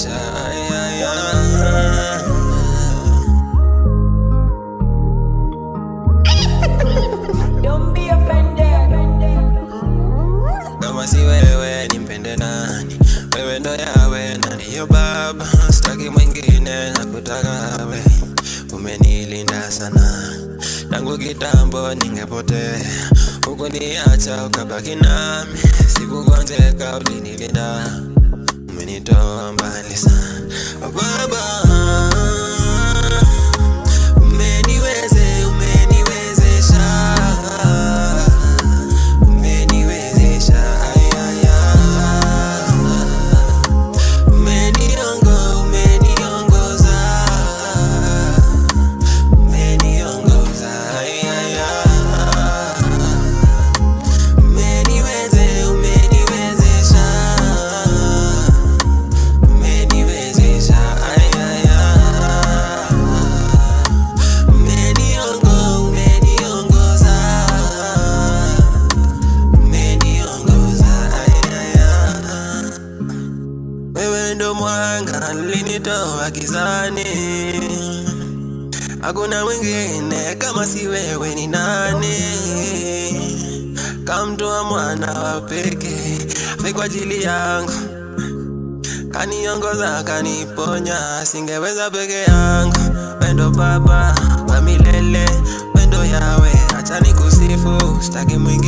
umeniwezesha. Don't be offended. Kama si wewe nimpende nani? Wewe ndo yawe na ndiyo baba, sitaki mwingine nakutaka wewe. Umenilinda sana tangu kitambo ningepotea, hukuniacha ukabaki nami, sikugonjeka ulinilinda, umenitoa mbali sana baba. Wewe ndo mwanga ulinitoa gizani, hakuna mwingine kama si wewe. Ni nani? Kamtoa mwana wa pekee kwa ajili yangu, kaniongoza kaniponya, singeweza peke yangu. Wewe ndo baba wa milele, wewe ndo yawe, acha nikusifu, sitaki mwingine.